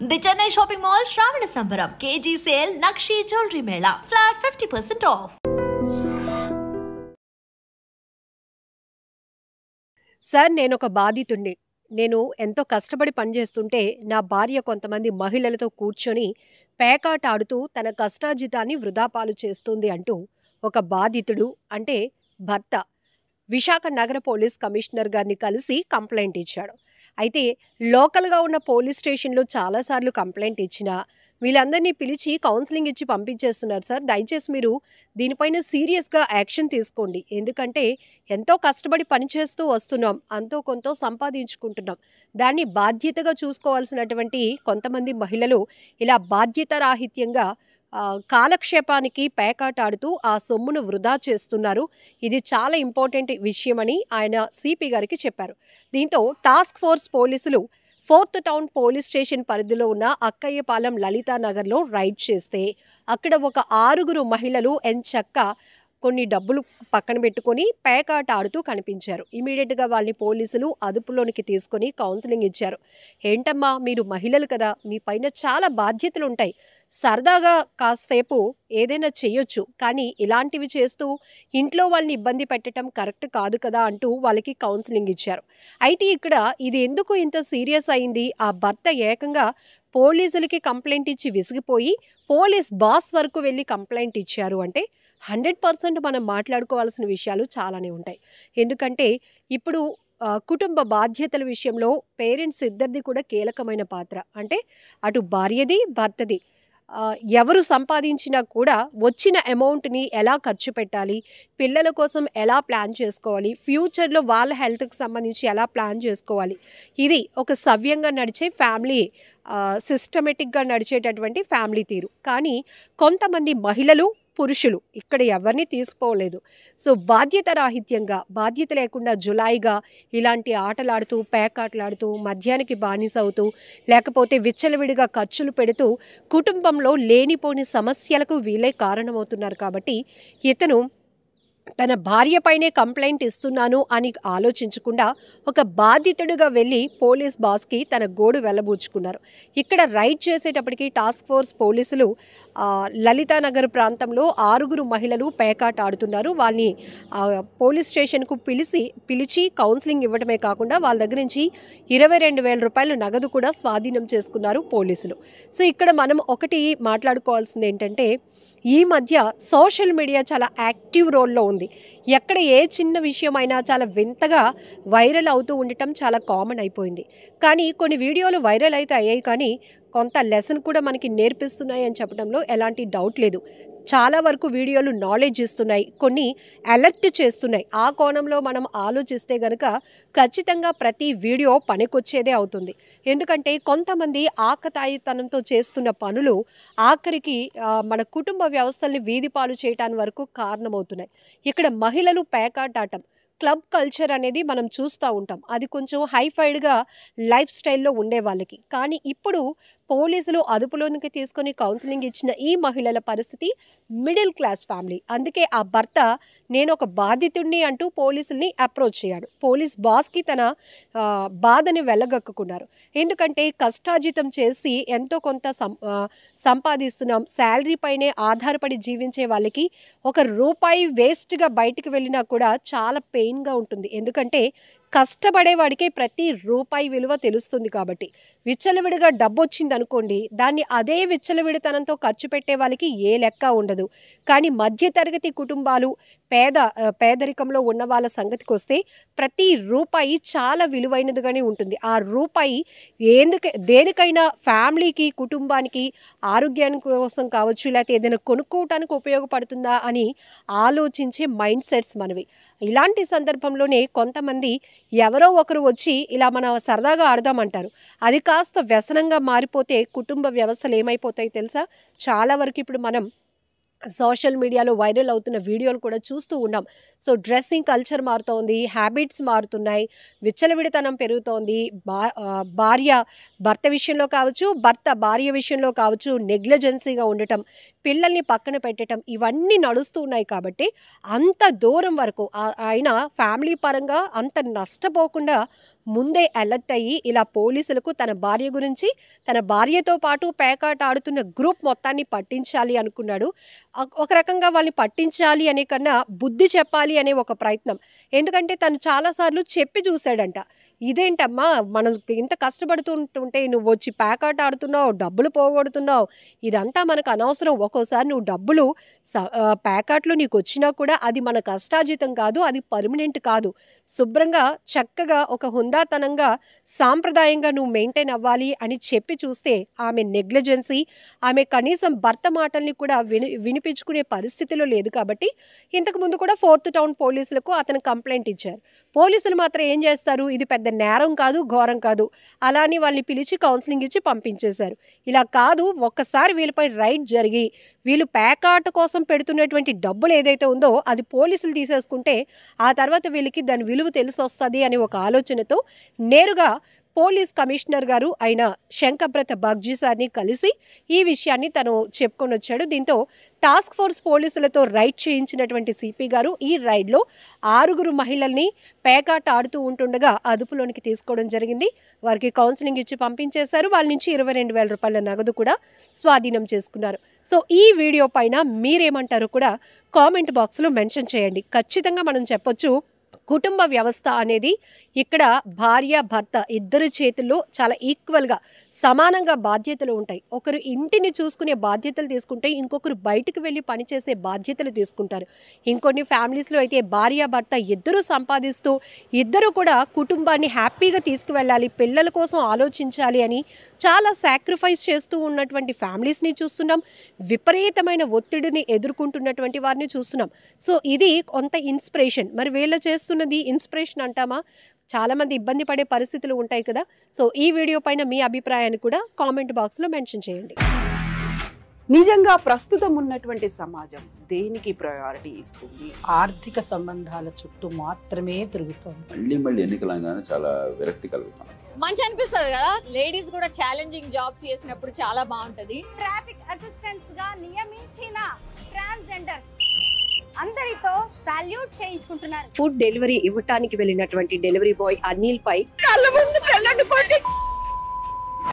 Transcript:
The Chennai shopping mall శ్రావణ సంబరం KG sale nakshi jewellery Mela flat 50% of. Sir నేను ఒక బాధితుడిని. నేను ఎంతో కష్టపడి పనిచేస్తుంటే నా భార్య కొంతమంది మహిళలతో కూర్చొని పేకాట ఆడుతూ తన కష్టార్జితాన్ని వృధా పాలు చేస్తుంది అంటూ ఒక బాధితుడు అంటే భర్త విశాఖ నగర పోలీస్ కమిషనర్ గారిని కలిసి కంప్లైంట్ ఇచ్చాడు. అయితే లోకల్గా ఉన్న పోలీస్ స్టేషన్లో చాలాసార్లు కంప్లైంట్ ఇచ్చినా వీళ్ళందరినీ పిలిచి కౌన్సిలింగ్ ఇచ్చి పంపించేస్తున్నారు. సార్ దయచేసి మీరు దీనిపైన సీరియస్గా యాక్షన్ తీసుకోండి. ఎందుకంటే ఎంతో కష్టపడి పనిచేస్తూ వస్తున్నాం, అంతో కొంత సంపాదించుకుంటున్నాం. దాన్ని బాధ్యతగా చూసుకోవాల్సినటువంటి కొంతమంది మహిళలు ఇలా బాధ్యతారాహిత్యంగా కాలక్షేపానికి పేకాట ఆడుతూ ఆ సొమ్మును వృధా చేస్తున్నారు. ఇది చాలా ఇంపార్టెంట్ విషయమని ఆయన సిపి గారికి చెప్పారు. దీంతో టాస్క్ ఫోర్స్ పోలీసులు 4th టౌన్ పోలీస్ స్టేషన్ పరిధిలో ఉన్న అక్కయ్యపాలెం లలితానగర్లో రైడ్ చేస్తే అక్కడ ఒక 6 మహిళలు ఎంచక్కా కొన్ని డబ్బులు పక్కన పెట్టుకొని పేకాట ఆడుతూ కనిపించారు. ఇమీడియట్గా వాళ్ళని పోలీసులు అదుపులోనికి తీసుకొని కౌన్సిలింగ్ ఇచ్చారు. ఏంటమ్మా మీరు మహిళలు కదా, మీ పైన చాలా బాధ్యతలు ఉంటాయి, సరదాగా కాసేపు ఏదైనా చేయొచ్చు, కానీ ఇలాంటివి చేస్తూ ఇంట్లో వాళ్ళని ఇబ్బంది పెట్టడం కరెక్ట్ కాదు కదా అంటూ వాళ్ళకి కౌన్సిలింగ్ ఇచ్చారు. అయితే ఇక్కడ ఇది ఎందుకు ఇంత సీరియస్ అయింది, ఆ భర్త ఏకంగా పోలీసులకి కంప్లైంట్ ఇచ్చి విసిగిపోయి పోలీస్ బాస్ వరకు వెళ్ళి కంప్లైంట్ ఇచ్చారు అంటే 100% మనం మాట్లాడుకోవాల్సిన విషయాలు చాలానే ఉంటాయి. ఎందుకంటే ఇప్పుడు కుటుంబ బాధ్యతల విషయంలో పేరెంట్స్ ఇద్దరిది కూడా కీలకమైన పాత్ర. అంటే అటు భార్యది భర్తది. ఎవరు సంపాదించినా కూడా వచ్చిన అమౌంట్ని ఎలా ఖర్చు పెట్టాలి, పిల్లల కోసం ఎలా ప్లాన్ చేసుకోవాలి, ఫ్యూచర్లో వాళ్ళ హెల్త్కి సంబంధించి ఎలా ప్లాన్ చేసుకోవాలి, ఇది ఒక సవ్యంగా నడిచే ఫ్యామిలీ సిస్టమేటిక్గా నడిచేటటువంటి ఫ్యామిలీ తీరు. కానీ కొంతమంది మహిళలు పురుషులు ఇక్కడ ఎవరిని తీసుకోలేదు. సో బాధ్యత రాహిత్యంగా, బాధ్యత లేకుండా జులాయిగా ఇలాంటి ఆటలాడుతూ పేకాటలాడుతూ మద్యానికి బానిస అవుతూ లేకపోతే విచ్చలవిడిగా ఖర్చులు పెడుతూ కుటుంబంలో లేనిపోని సమస్యలకు వీళ్ళే కారణమవుతున్నారు. కాబట్టి ఇతను తన భార్యపైనే కంప్లైంట్ ఇస్తున్నాను అని ఆలోచించకుండా ఒక బాధితుడిగా వెళ్ళి పోలీస్ బాస్కి తన గోడు వెళ్ళబూచుకున్నారు. ఇక్కడ రైడ్ చేసేటప్పటికి టాస్క్ ఫోర్స్ పోలీసులు లలితానగర్ ప్రాంతంలో 6 మహిళలు పేకాట ఆడుతున్నారు. వాళ్ళని పోలీస్ స్టేషన్కు పిలిచి కౌన్సిలింగ్ ఇవ్వడమే కాకుండా వాళ్ళ దగ్గర నుంచి 22,000 రూపాయలు నగదు కూడా స్వాధీనం చేసుకున్నారు పోలీసులు. సో ఇక్కడ మనం ఒకటి మాట్లాడుకోవాల్సింది ఏంటంటే ఈ మధ్య సోషల్ మీడియా చాలా యాక్టివ్ రోల్లో ఉంది. ఎక్కడ ఏ చిన్న విషయమైనా చాలా వింతగా వైరల్ అవుతూ ఉండటం చాలా కామన్ అయిపోయింది. కానీ కొన్ని వీడియోలు వైరల్ అయితే అయ్యాయి, కానీ కొంత లెసన్ కూడా మనకి నేర్పిస్తున్నాయి అని చెప్పడంలో ఎలాంటి డౌట్ లేదు. చాలా వరకు వీడియోలు నాలెడ్జ్ ఇస్తున్నాయి, కొన్ని అలర్ట్ చేస్తున్నాయి. ఆ కోణంలో మనం ఆలోచిస్తే గనక ఖచ్చితంగా ప్రతి వీడియో పనికొచ్చేదే అవుతుంది. ఎందుకంటే కొంతమంది ఆకతాయితనంతో చేస్తున్న పనులు ఆఖరికి మన కుటుంబ వ్యవస్థల్ని వీధిపాలు చేయటానికి వరకు కారణమవుతున్నాయి. ఇక్కడ మహిళలు పేకాటాటం క్లబ్ కల్చర్ అనేది మనం చూస్తూ ఉంటాం. అది కొంచెం హైఫైడ్గా లైఫ్ స్టైల్లో ఉండే వాళ్ళకి. కానీ ఇప్పుడు పోలీసులు అదుపులోనికి తీసుకొని కౌన్సిలింగ్ ఇచ్చిన ఈ మహిళల పరిస్థితి మిడిల్ క్లాస్ ఫ్యామిలీ. అందుకే ఆ భర్త నేను ఒక బాధితుడిని అంటూ పోలీసుల్ని అప్రోచ్ అయ్యాడు. పోలీస్ బాస్కి తన బాధని వెళ్ళగక్కున్నారు. ఎందుకంటే కష్టార్జితం చేసి ఎంతో కొంత సంపాదిస్తున్నాం, శాలరీ పైనే ఆధారపడి జీవించే వాళ్ళకి ₹1 వేస్ట్గా బయటికి వెళ్ళినా కూడా చాలా పెయిన్గా ఉంటుంది. ఎందుకంటే కష్టపడేవాడికే ప్రతి రూపాయి విలువ తెలుస్తుంది. కాబట్టి విచ్చలవిడిగా డబ్బు వచ్చింది అనుకోండి, దాన్ని అదే విచ్చలవిడితనంతో ఖర్చు పెట్టే వాళ్ళకి ఏ లెక్క ఉండదు. కానీ మధ్యతరగతి కుటుంబాలు, పేదరికంలో ఉన్న వాళ్ళ సంగతికి వస్తే ప్రతి రూపాయి చాలా విలువైనదిగానే ఉంటుంది. ఆ రూపాయి దేనికైనా ఫ్యామిలీకి, కుటుంబానికి, ఆరోగ్యానికి కోసం కావచ్చు, లేకపోతే ఏదైనా కొనుక్కోవటానికి ఉపయోగపడుతుందా అని ఆలోచించే మైండ్ సెట్స్ మనవి. ఇలాంటి సందర్భంలోనే కొంతమంది ఎవరో ఒకరు వచ్చి ఇలా మన సరదాగా ఆడదామంటారు. అది కాస్త వ్యసనంగా మారిపోతే కుటుంబ వ్యవస్థలు ఏమైపోతాయి తెలుసా? చాలా వరకు ఇప్పుడు మనం సోషల్ మీడియాలో వైరల్ అవుతున్న వీడియోలు కూడా చూస్తూ ఉన్నాం. సో డ్రెస్సింగ్ కల్చర్ మారుతోంది, హ్యాబిట్స్ మారుతున్నాయి, విచ్చలవిడితనం పెరుగుతోంది. భార్య భర్త విషయంలో కావచ్చు, భర్త భార్య విషయంలో కావచ్చు నెగ్లిజెన్సీగా ఉండటం, పిల్లల్ని పక్కన పెట్టడం, ఇవన్నీ నడుస్తూ ఉన్నాయి. కాబట్టి అంత దూరం వరకు ఆయన ఫ్యామిలీ పరంగా అంత నష్టపోకుండా ముందే అలర్ట్ అయ్యి ఇలా పోలీసులకు తన భార్య గురించి, తన భార్యతో పాటు పేకాట ఆడుతున్న గ్రూప్ మొత్తాన్ని పట్టించాలి అనుకున్నాడు. ఒక రకంగా వాళ్ళని పట్టించాలి అనే కన్నా బుద్ధి చెప్పాలి అనే ఒక ప్రయత్నం. ఎందుకంటే తను చాలాసార్లు చెప్పి చూశాడంట. ఇదేంటమ్మా, మనం ఇంత కష్టపడుతుంటుంటే నువ్వు వచ్చి పేకాట ఆడుతున్నావు, డబ్బులు పోగొడుతున్నావు, ఇదంతా మనకు అనవసరం. ఒక్కోసారి నువ్వు డబ్బులు పేకాట్లు నీకు వచ్చినా కూడా అది మన కష్టార్జితం కాదు, అది పర్మనెంట్ కాదు. శుభ్రంగా చక్కగా ఒక హుందాతనంగా సాంప్రదాయంగా నువ్వు మెయింటైన్ అవ్వాలి అని చెప్పి చూస్తే ఆమె నెగ్లిజెన్సీ, ఆమె కనీసం భర్త మాటల్ని కూడా వినిపించుకునే పరిస్థితిలో లేదు. కాబట్టి ఇంతకుముందు కూడా 4th టౌన్ పోలీసులకు అతను కంప్లైంట్ ఇచ్చారు. పోలీసులు మాత్రం ఏం చేస్తారు, ఇది పెద్ద నేరం కాదు, ఘోరం కాదు, అలాని వాళ్ళని పిలిచి కౌన్సిలింగ్ ఇచ్చి పంపించేశారు. ఇలా కాదు, ఒక్కసారి వీళ్ళపై రైడ్ జరిగి వీళ్ళు పేకాట కోసం పెడుతున్నటువంటి డబ్బులు ఏదైతే ఉందో అది పోలీసులు తీసేసుకుంటే ఆ తర్వాత వీళ్ళకి దాని విలువ తెలిసొస్తుంది అనే ఒక ఆలోచనతో నేరుగా పోలీస్ కమిషనర్ గారు అయిన శంకబ్రత బాగ్జీ సార్ని కలిసి ఈ విషయాన్ని తను చెప్పుకొని వచ్చాడు. దీంతో టాస్క్ ఫోర్స్ పోలీసులతో రైడ్ చేయించినటువంటి సిపి గారు ఈ రైడ్లో 6 మహిళల్ని పేకాట ఆడుతూ ఉంటుండగా అదుపులోనికి తీసుకోవడం జరిగింది. వారికి కౌన్సిలింగ్ ఇచ్చి పంపించేశారు. వాళ్ళ నుంచి 22,000 రూపాయల నగదు కూడా స్వాధీనం చేసుకున్నారు. సో ఈ వీడియో పైన మీరేమంటారో కూడా కామెంట్ బాక్స్లో మెన్షన్ చేయండి. ఖచ్చితంగా మనం చెప్పొచ్చు, కుటుంబ వ్యవస్థ అనేది ఇక్కడ భార్య భర్త ఇద్దరి చేతుల్లో చాలా ఈక్వల్గా సమానంగా బాధ్యతలు ఉంటాయి. ఒకరు ఇంటిని చూసుకునే బాధ్యతలు తీసుకుంటే ఇంకొకరు బయటకు వెళ్ళి పనిచేసే బాధ్యతలు తీసుకుంటారు. ఇంకొన్ని ఫ్యామిలీస్లో అయితే భార్య భర్త ఇద్దరు సంపాదిస్తూ ఇద్దరు కూడా కుటుంబాన్ని హ్యాపీగా తీసుకువెళ్ళాలి, పిల్లల కోసం ఆలోచించాలి అని చాలా సాక్రిఫైస్ చేస్తూ ఉన్నటువంటి ఫ్యామిలీస్ని చూస్తున్నాం. విపరీతమైన ఒత్తిడిని ఎదుర్కొంటున్నటువంటి వారిని చూస్తున్నాం. సో ఇది కొంత ఇన్స్పిరేషన్. మరి వీళ్ళ చేస్తున్నది ఇన్స్పిరేషన్ అంటామా? చాలామంది ఇబ్బంది పడే పరిస్థితులు ఉంటాయి కదా. సో ఈ వీడియో పైన మీ అభిప్రాయాన్ని కూడా కామెంట్ బాక్స్లో మెన్షన్ చేయండి. నిజంగా ప్రస్తుతం ఉన్నటువంటి సమాజం దేనికి ప్రయారిటీ ఇస్తుంది? ఆర్థిక సంబంధాల చుట్టూ మాత్రమే తిరుగుతుంది. మళ్ళీ ఎన్నికలంగానే చాలా విరక్తి కలుగుతాం. మంచి అనిపిస్తుంది కదా, లేడీస్ కూడా ఛాలెంజింగ్ జాబ్స్ చేసినప్పుడు చాలా బాగుంటది. ట్రాఫిక్ అసిస్టెంట్స్ గా నియమించిన ట్రాన్స్జెండర్స్ అందరితో సాల్యూట్ చేయించుకుంటున్నారు. ఫుడ్ డెలివరీ ఇవ్వటానికి వెళ్ళినటువంటి డెలివరీ బాయ్ అనిల్ పై కళ్ళ ముందు